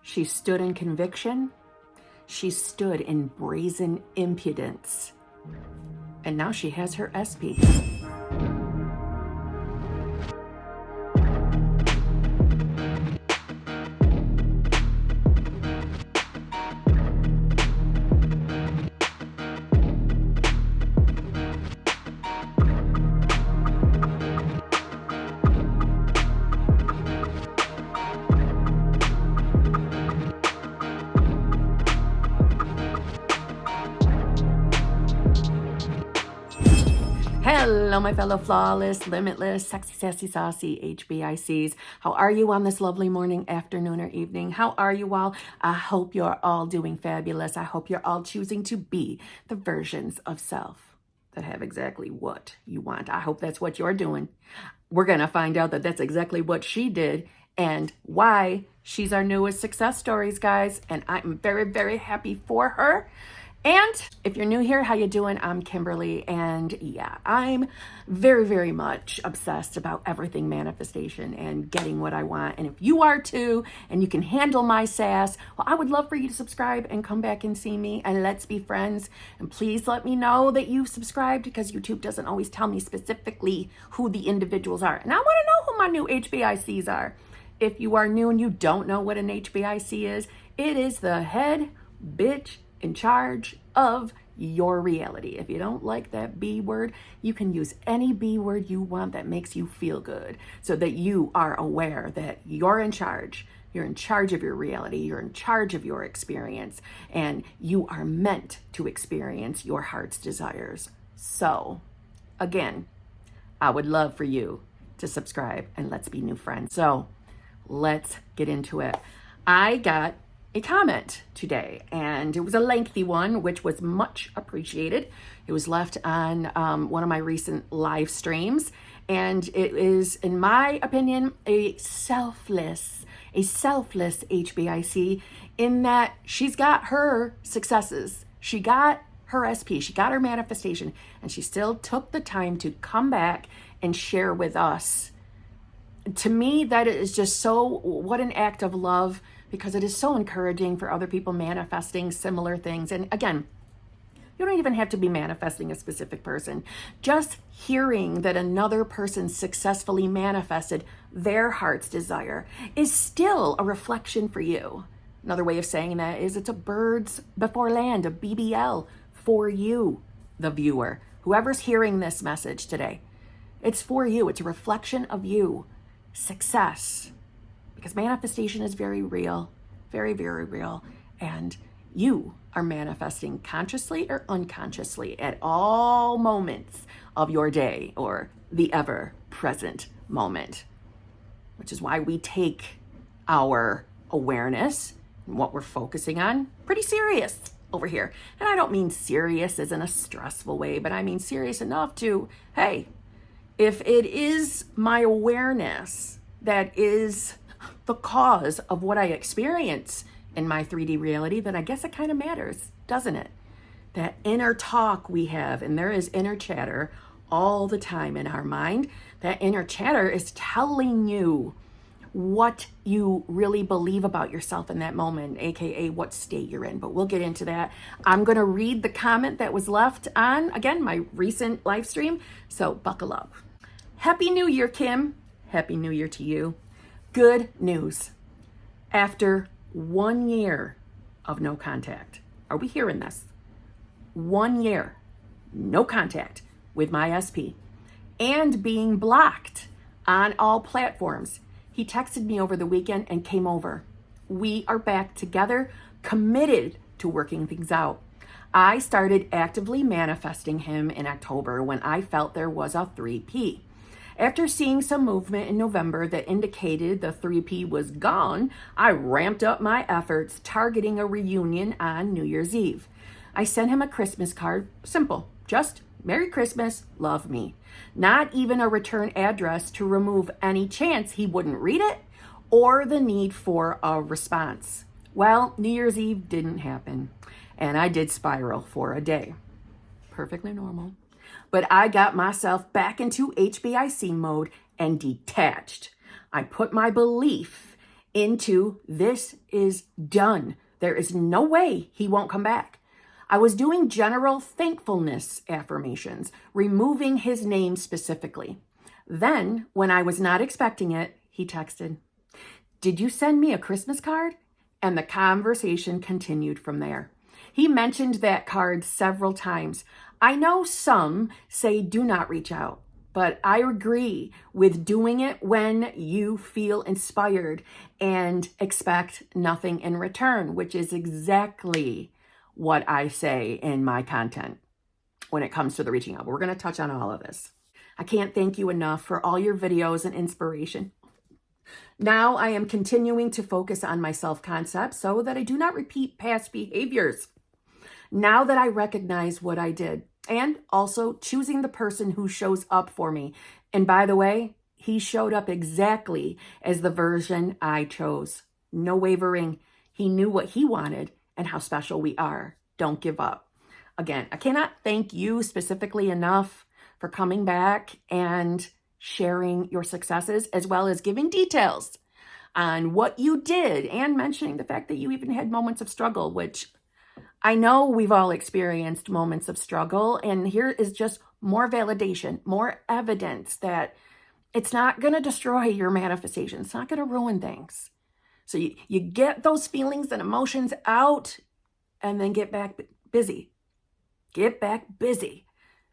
She stood in conviction. She stood in brazen impudence. And now she has her SP. Hello, my fellow flawless, limitless, sexy, sassy, saucy HBICs. How are you on this lovely morning, afternoon, or evening? How are you all? I hope you're all doing fabulous. I hope you're all choosing to be the versions of self that have exactly what you want. I hope that's what you're doing. We're going to find out that that's exactly what she did and why she's our newest success stories, guys. And I'm very, very happy for her. And if you're new here, how you doing? I'm Kimberly, and yeah, I'm very, very much obsessed about everything manifestation and getting what I want. And if you are too, and you can handle my sass, well, I would love for you to subscribe and come back and see me, and let's be friends. And please let me know that you've subscribed, because YouTube doesn't always tell me specifically who the individuals are. And I want to know who my new HBICs are. If you are new and you don't know what an HBIC is, it is the head bitch in charge of your reality. If you don't like that B word, you can use any B word you want that makes you feel good, so that you are aware that you're in charge. You're in charge of your reality. You're in charge of your experience, and you are meant to experience your heart's desires. So, again, I would love for you to subscribe, and let's be new friends. So, let's get into it. I got a comment today, and it was a lengthy one, which was much appreciated. It was left on one of my recent live streams, and it is, in my opinion, a selfless HBIC, in that she's got her successes. She got her SP, she got her manifestation, and she still took the time to come back and share with us. To me, that is just so, what an act of love, because it is so encouraging for other people manifesting similar things. And again, you don't even have to be manifesting a specific person. Just hearing that another person successfully manifested their heart's desire is still a reflection for you. Another way of saying that is it's a birds before land, a BBL for you, the viewer. Whoever's hearing this message today, it's for you. It's a reflection of you. Success. Because manifestation is very real, very, very real. And you are manifesting consciously or unconsciously at all moments of your day, or the ever present moment, which is why we take our awareness and what we're focusing on pretty serious over here. And I don't mean serious as in a stressful way, but I mean serious enough to, hey, if it is my awareness that is the cause of what I experience in my 3D reality, then I guess it kind of matters, doesn't it? That inner talk we have, and there is inner chatter all the time in our mind. That inner chatter is telling you what you really believe about yourself in that moment, aka what state you're in. But we'll get into that. I'm going to read the comment that was left on, again, my recent live stream, so buckle up. Happy New Year, Kim. Happy New Year to you. Good news. After 1 year of no contact, are we hearing this? 1 year, no contact with my SP, and being blocked on all platforms, he texted me over the weekend and came over. We are back together, committed to working things out. I started actively manifesting him in October when I felt there was a 3P. After seeing some movement in November that indicated the 3P was gone, I ramped up my efforts, targeting a reunion on New Year's Eve. I sent him a Christmas card, simple, just Merry Christmas, love me. Not even a return address to remove any chance he wouldn't read it or the need for a response. Well, New Year's Eve didn't happen, and I did spiral for a day. Perfectly normal. But I got myself back into HBIC mode and detached. I put my belief into this is done. There is no way he won't come back. I was doing general thankfulness affirmations, removing his name specifically. Then, when I was not expecting it, he texted, "Did you send me a Christmas card?" And the conversation continued from there. He mentioned that card several times. I know some say do not reach out, but I agree with doing it when you feel inspired and expect nothing in return, which is exactly what I say in my content when it comes to the reaching out. We're going to touch on all of this. I can't thank you enough for all your videos and inspiration. Now I am continuing to focus on my self-concept so that I do not repeat past behaviors. Now that I recognize what I did, and also choosing the person who shows up for me. And by the way, he showed up exactly as the version I chose. No wavering. He knew what he wanted and how special we are. Don't give up. Again, I cannot thank you specifically enough for coming back and sharing your successes, as well as giving details on what you did and mentioning the fact that you even had moments of struggle, which I know we've all experienced moments of struggle. And here is just more validation, more evidence that it's not going to destroy your manifestation. It's not going to ruin things. So you get those feelings and emotions out and then get back busy. Get back busy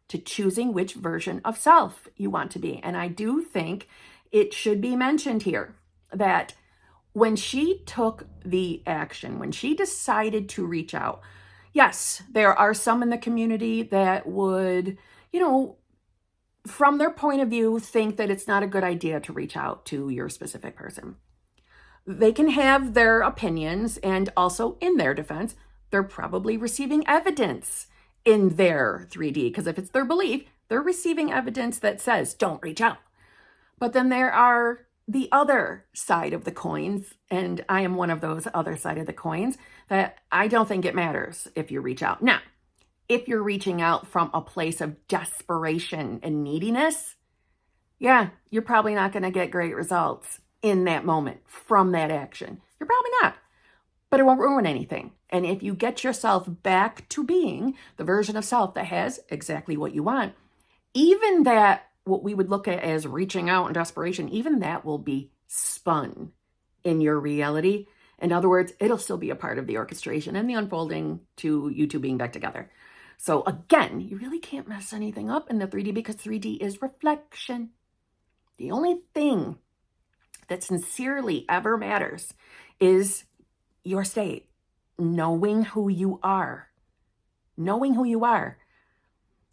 to choosing which version of self you want to be. And I do think it should be mentioned here that when she took the action, when she decided to reach out, yes, there are some in the community that would, from their point of view, think that it's not a good idea to reach out to your specific person. They can have their opinions, and also in their defense, they're probably receiving evidence in their 3D, because if it's their belief, they're receiving evidence that says, don't reach out. But then there are the other side of the coins, and I am one of those other side of the coins, that I don't think it matters if you reach out. Now, if you're reaching out from a place of desperation and neediness, yeah, you're probably not going to get great results in that moment from that action. You're probably not. But it won't ruin anything. And if you get yourself back to being the version of self that has exactly what you want, even that, what we would look at as reaching out and desperation, even that will be spun in your reality. In other words, it'll still be a part of the orchestration and the unfolding to you two being back together. So again, you really can't mess anything up in the 3D, because 3D is reflection. The only thing that sincerely ever matters is your state, knowing who you are, knowing who you are.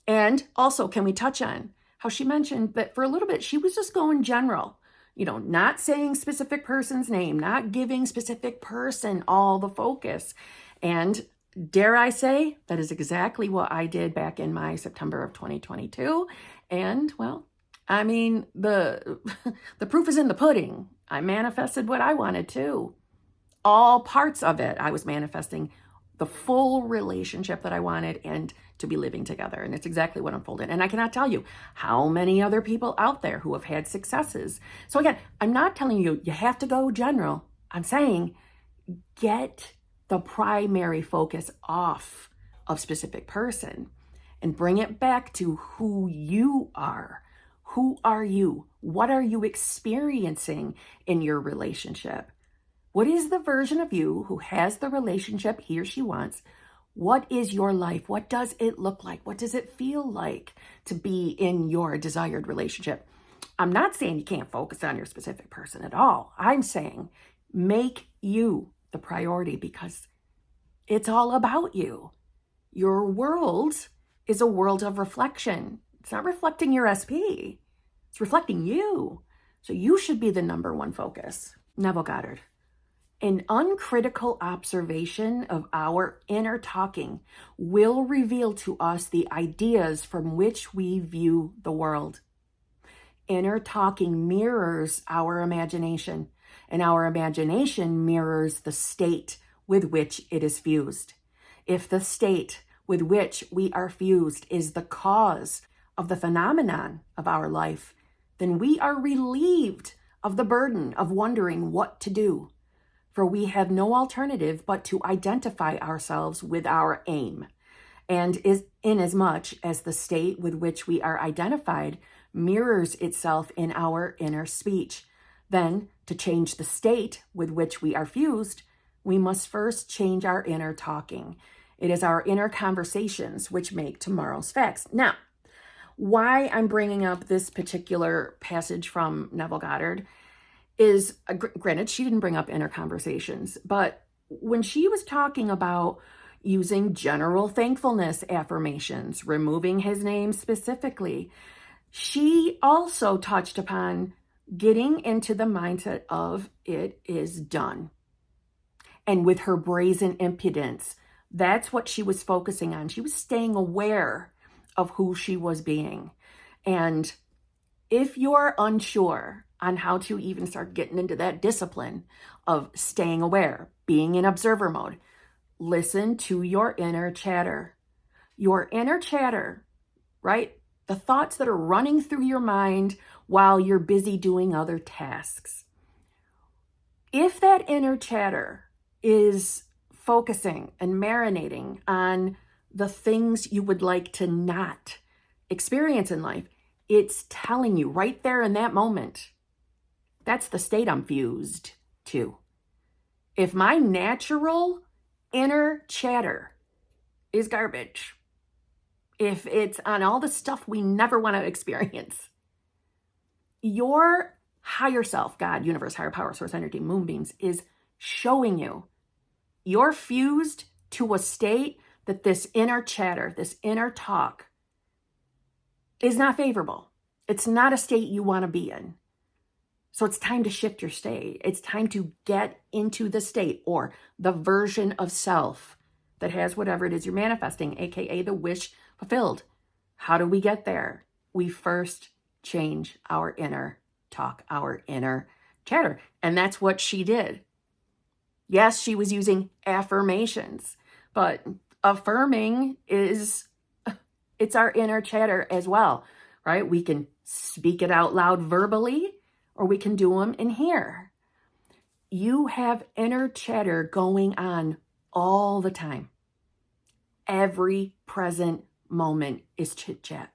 And also, can we touch on how she mentioned that for a little bit, she was just going general, not saying specific person's name, not giving specific person all the focus. And dare I say, that is exactly what I did back in my September of 2022. And well, I mean, the proof is in the pudding. I manifested what I wanted too. All parts of it, I was manifesting the full relationship that I wanted and to be living together. And it's exactly what unfolded. And I cannot tell you how many other people out there who have had successes. So again, I'm not telling you have to go general. I'm saying get the primary focus off of specific person and bring it back to who you are. Who are you? What are you experiencing in your relationship? What is the version of you who has the relationship he or she wants? What is your life? What does it look like? What does it feel like to be in your desired relationship? I'm not saying you can't focus on your specific person at all. I'm saying make you the priority, because it's all about you. Your world is a world of reflection. It's not reflecting your SP. It's reflecting you. So you should be the number one focus. Neville Goddard. An uncritical observation of our inner talking will reveal to us the ideas from which we view the world. Inner talking mirrors our imagination, and our imagination mirrors the state with which it is fused. If the state with which we are fused is the cause of the phenomenon of our life, then we are relieved of the burden of wondering what to do. for we have no alternative but to identify ourselves with our aim. And is inasmuch as the state with which we are identified mirrors itself in our inner speech, then to change the state with which we are fused, we must first change our inner talking. It is our inner conversations which make tomorrow's facts. Now, why I'm bringing up this particular passage from Neville Goddard is, granted, she didn't bring up inner conversations, but when she was talking about using general thankfulness affirmations, removing his name specifically, she also touched upon getting into the mindset of it is done. And with her brazen impudence, that's what she was focusing on. She was staying aware of who she was being. And if you're unsure on how to even start getting into that discipline of staying aware, being in observer mode, listen to your inner chatter. Your inner chatter, right? The thoughts that are running through your mind while you're busy doing other tasks. If that inner chatter is focusing and marinating on the things you would like to not experience in life, it's telling you right there in that moment, that's the state I'm fused to. If my natural inner chatter is garbage, if it's on all the stuff we never want to experience, your higher self, God, universe, higher power, source energy, moonbeams, is showing you you're fused to a state that this inner chatter, this inner talk is not favorable. It's not a state you want to be in. So it's time to shift your state. It's time to get into the state or the version of self that has whatever it is you're manifesting, aka the wish fulfilled. How do we get there? We first change our inner talk, our inner chatter. And that's what she did. Yes, she was using affirmations, but affirming it's our inner chatter as well, right? We can speak it out loud verbally, or we can do them in here. You have inner chatter going on all the time. Every present moment is chit chat.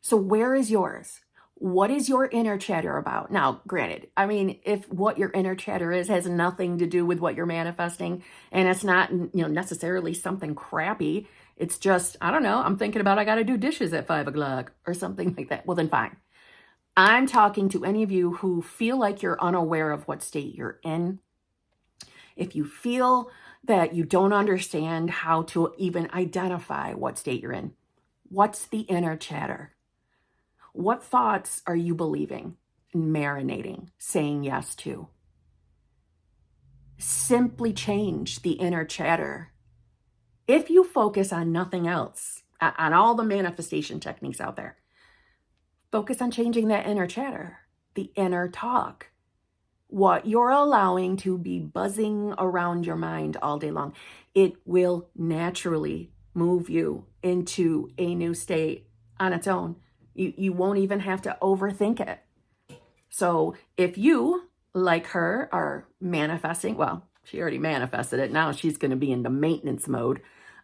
So where is yours? What is your inner chatter about? Now, granted, I mean, if what your inner chatter is has nothing to do with what you're manifesting, and it's not, necessarily something crappy, it's just, I don't know, I'm thinking about I got to do dishes at 5 o'clock or something like that. Well, then fine. I'm talking to any of you who feel like you're unaware of what state you're in. If you feel that you don't understand how to even identify what state you're in, what's the inner chatter? What thoughts are you believing, marinating, saying yes to? Simply change the inner chatter. If you focus on nothing else, on all the manifestation techniques out there, focus on changing that inner chatter, the inner talk, what you're allowing to be buzzing around your mind all day long. It will naturally move you into a new state on its own. You won't even have to overthink it. So if you, like her, are manifesting, well, she already manifested it. Now she's going to be in the maintenance mode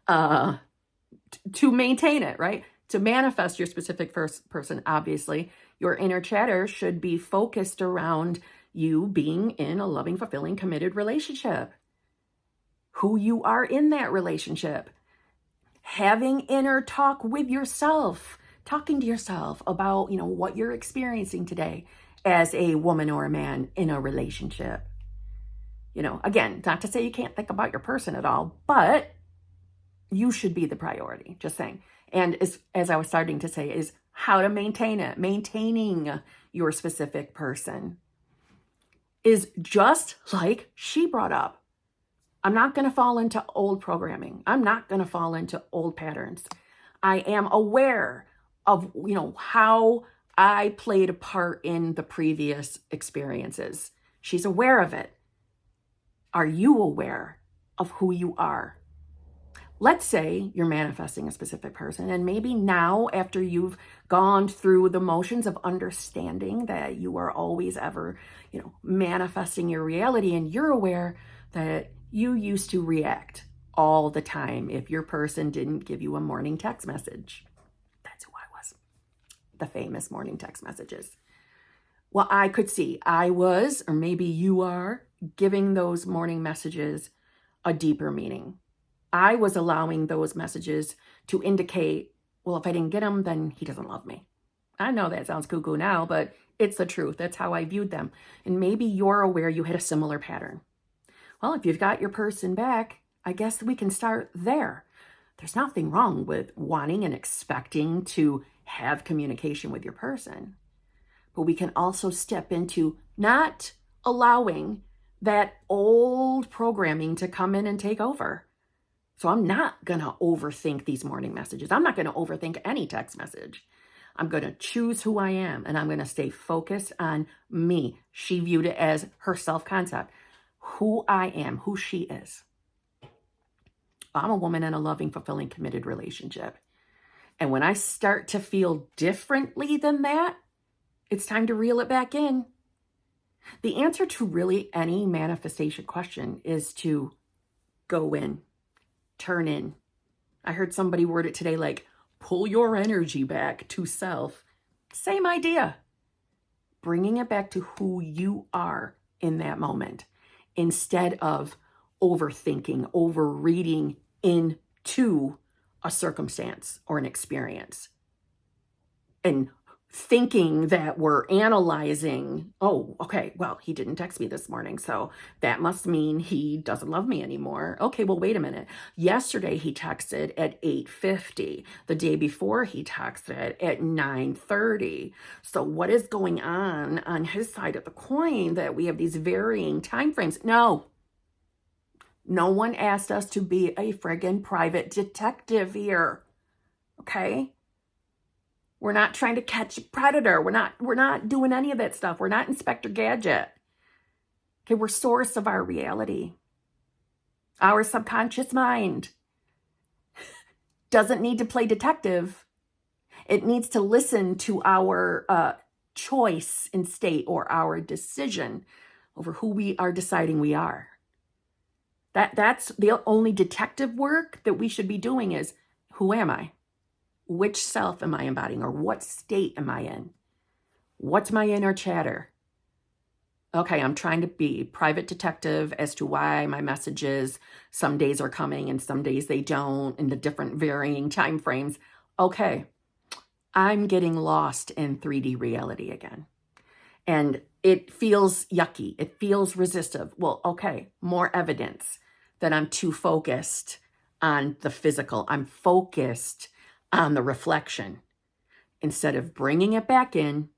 to maintain it, right? To manifest your specific first person, obviously, your inner chatter should be focused around you being in a loving, fulfilling, committed relationship. Who you are in that relationship. Having inner talk with yourself. Talking to yourself about, what you're experiencing today as a woman or a man in a relationship. Again, not to say you can't think about your person at all, but you should be the priority, just saying. And as I was starting to say, is how to maintain it. Maintaining your specific person is just like she brought up. I'm not going to fall into old programming. I'm not going to fall into old patterns. I am aware of, how I played a part in the previous experiences. She's aware of it. Are you aware of who you are? let's say you're manifesting a specific person, and maybe now, after you've gone through the motions of understanding that you are always ever, manifesting your reality, and you're aware that you used to react all the time if your person didn't give you a morning text message. That's who I was. The famous morning text messages. Well, I could see I was, or maybe you are, giving those morning messages a deeper meaning. I was allowing those messages to indicate, well, if I didn't get them, then he doesn't love me. I know that sounds cuckoo now, but it's the truth. That's how I viewed them. And maybe you're aware you had a similar pattern. Well, if you've got your person back, I guess we can start there. There's nothing wrong with wanting and expecting to have communication with your person. But we can also step into not allowing that old programming to come in and take over. So I'm not going to overthink these morning messages. I'm not going to overthink any text message. I'm going to choose who I am, and I'm going to stay focused on me. She viewed it as her self-concept, who I am, who she is. I'm a woman in a loving, fulfilling, committed relationship. And when I start to feel differently than that, it's time to reel it back in. The answer to really any manifestation question is to go in, turn in. I heard somebody word it today like, pull your energy back to self. Same idea. Bringing it back to who you are in that moment instead of overthinking, overreading into a circumstance or an experience. And thinking that we're analyzing, oh, okay, well, he didn't text me this morning, so that must mean he doesn't love me anymore. Okay, well, wait a minute. Yesterday he texted at 8:50. The day before he texted at 9:30. So what is going on his side of the coin that we have these varying time frames? No one asked us to be a friggin' private detective here, okay? We're not trying to catch a predator. We're not doing any of that stuff. We're not Inspector Gadget. Okay, we're source of our reality. Our subconscious mind doesn't need to play detective. It needs to listen to our choice in state or our decision over who we are deciding we are. That's the only detective work that we should be doing is, who am I? Which self am I embodying, or what state am I in? What's my inner chatter? Okay, I'm trying to be private detective as to why my messages some days are coming and some days they don't, in the different varying time frames. Okay, I'm getting lost in 3D reality again. And it feels yucky. It feels resistive. Well, okay, more evidence that I'm too focused on the physical. I'm focused on the reflection instead of bringing it back in,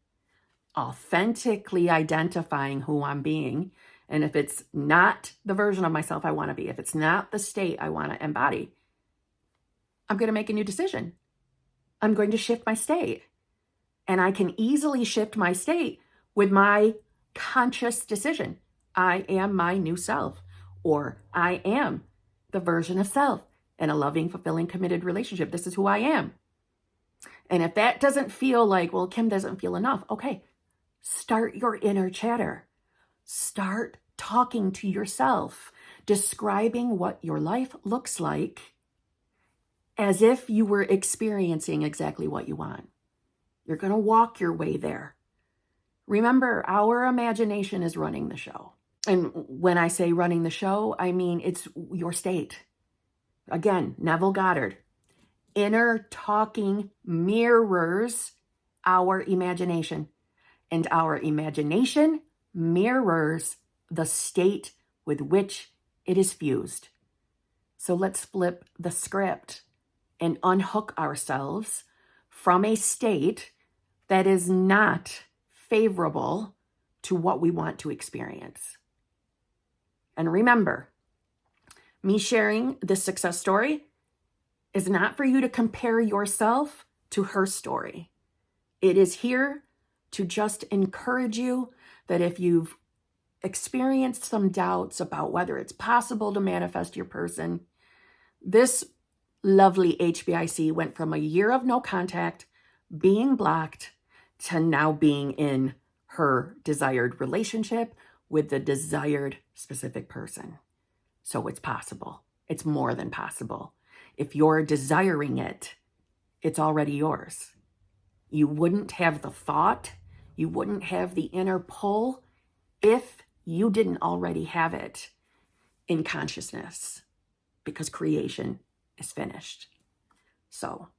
authentically identifying who I'm being. And if it's not the version of myself I want to be, if it's not the state I want to embody, I'm going to make a new decision. I'm going to shift my state. And I can easily shift my state with my conscious decision. I am my new self, or I am the version of self in a loving, fulfilling, committed relationship. This is who I am. And if that doesn't feel like, well, Kim doesn't feel enough, okay, start your inner chatter. Start talking to yourself, describing what your life looks like as if you were experiencing exactly what you want. You're going to walk your way there. Remember, our imagination is running the show. And when I say running the show, I mean it's your state. Again, Neville Goddard. Inner talking mirrors our imagination, and our imagination mirrors the state with which it is fused. So let's flip the script and unhook ourselves from a state that is not favorable to what we want to experience. And remember, me sharing this success story is not for you to compare yourself to her story. It is here to just encourage you that if you've experienced some doubts about whether it's possible to manifest your person, this lovely HBIC went from a year of no contact, being blocked, to now being in her desired relationship with the desired specific person. So it's possible. It's more than possible. If you're desiring it, it's already yours. You wouldn't have the thought, you wouldn't have the inner pull if you didn't already have it in consciousness, because creation is finished. So,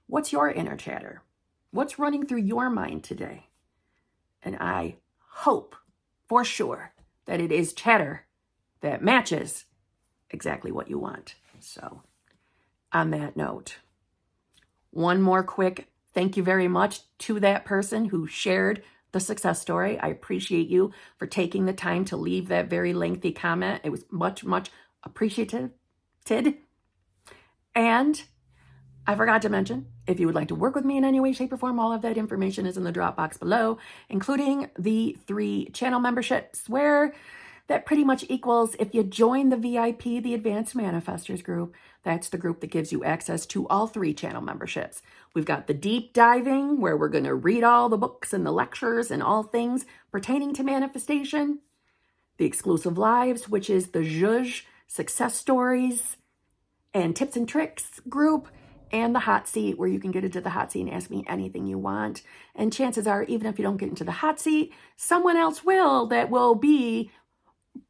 what's your inner chatter? What's running through your mind today? And I hope for sure that it is chatter that matches exactly what you want. So, on that note, one more quick thank you very much to that person who shared the success story. I appreciate you for taking the time to leave that very lengthy comment. It was much, much appreciated. And I forgot to mention, if you would like to work with me in any way, shape, or form, all of that information is in the drop box below, including the 3 channel memberships, where that pretty much equals, if you join the VIP, the Advanced Manifestors group, that's the group that gives you access to all 3 channel memberships. We've got the deep diving, where we're going to read all the books and the lectures and all things pertaining to manifestation. The exclusive lives, which is the Zhuzh success stories and tips and tricks group. And the hot seat, where you can get into the hot seat and ask me anything you want. And chances are, even if you don't get into the hot seat, someone else will, that will be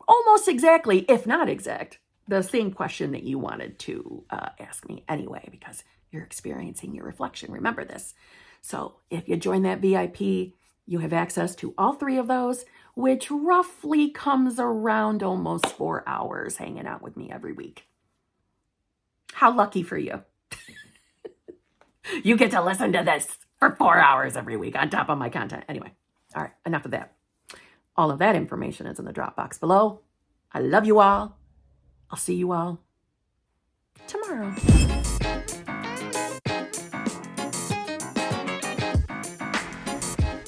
almost exactly, if not exact, the same question that you wanted to ask me anyway, because you're experiencing your reflection. Remember this. So if you join that VIP, you have access to all 3 of those, which roughly comes around almost 4 hours hanging out with me every week. How lucky for you. You get to listen to this for 4 hours every week on top of my content. Anyway, all right, enough of that. All of that information is in the drop box below. I love you all. I'll see you all tomorrow.